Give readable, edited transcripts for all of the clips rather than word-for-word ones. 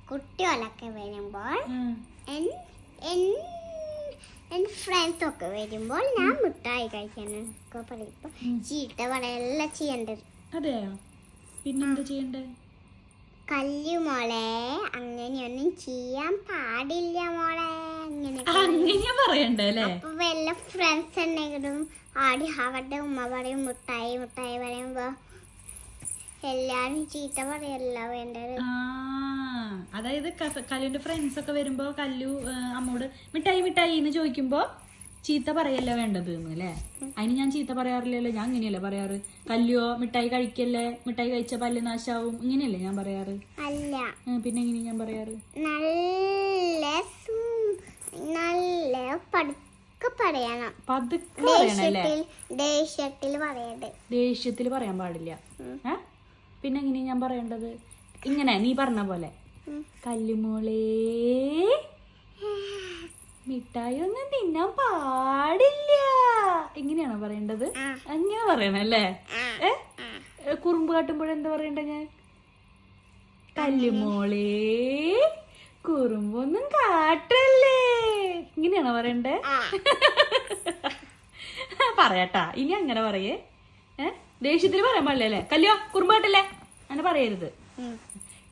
കുട്ടികളൊക്കെ വരുമ്പോൾ എൻ്റെ ഫ്രണ്ട്സൊക്കെ വരുമ്പോൾ ഞാൻ മിഠായി കഴിക്കാനൊക്കെ പറയുമ്പോൾ ചീത്ത പറയെല്ലാം ചെയ്യേണ്ടത്. അതെയോ? പിന്നെന്താ ചെയ്യണ്ടേ? കല്ലു മോളെ, അങ്ങനെയൊന്നും ചെയ്യാൻ പാടില്ല മോളെ, അങ്ങനെ പറയണ്ടേ അല്ലേ? അപ്പൊ വല്ല ഫ്രണ്ട്സ് എന്തെങ്കിലും ആടി അവരുടെ ഉമ്മ പറയും മിഠായി മിഠായി പറയുമ്പോ എല്ലാരും ചീത്ത പറയല്ല വേണ്ടത്. അതായത് കല്ലുവിന്റെ ഫ്രണ്ട്സ് ഒക്കെ വരുമ്പോ കല്ലു അമ്മോട് മിഠായി മിഠായി എന്ന് ചോദിക്കുമ്പോ ചീത്ത പറയല്ല വേണ്ടത് അല്ലേ? അതിന് ഞാൻ ചീത്ത പറയാറില്ലല്ലോ, ഞാൻ ഇങ്ങനെയല്ലേ പറയാറ്. കല്ലുവോ മിഠായി കഴിക്കല്ലേ, മിഠായി കഴിച്ച പല്ല് നാശാവും, ഇങ്ങനെയല്ലേ ഞാൻ പറയാറ്? അല്ല, പിന്നെ എങ്ങനെ ഞാൻ പറയാറ്? നല്ല പതുക്കെ പറയണം. പതുക്കെ പറയണല്ലേ? ദേഷ്യത്തിൽ പറയാൻ പാടില്ല. പിന്നെ എങ്ങനെയാ ഞാൻ പറയേണ്ടത്? ഇങ്ങനെ നീ പറഞ്ഞ പോലെ, കല്ലുമോളേ മിഠായി ഒന്നും തിന്നാൻ പാടില്ല, ഇങ്ങനെയാണോ പറയേണ്ടത്? അങ്ങനെ പറയണല്ലേ? കുറുമ്പ് കാട്ടുമ്പോഴെന്താ പറയണ്ട ഞാൻ? കല്ലുമോളേ കുറുമ്പൊന്നും കാട്ടല്ലേ, ഇങ്ങനെയാണോ പറയണ്ടേ? പറയാട്ടാ, ഇനി അങ്ങനെ പറയേ. ദേഷ്യത്തിൽ പറയാൻ പാടില്ല അല്ലേ? കല്ലുവാ കുറുമ്പ് കാട്ടല്ലേ, അങ്ങനെ പറയരുത്.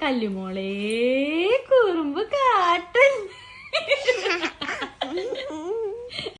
കല്ലുമോളേ കുറുമ്പ് കാട്ടല്ലേ.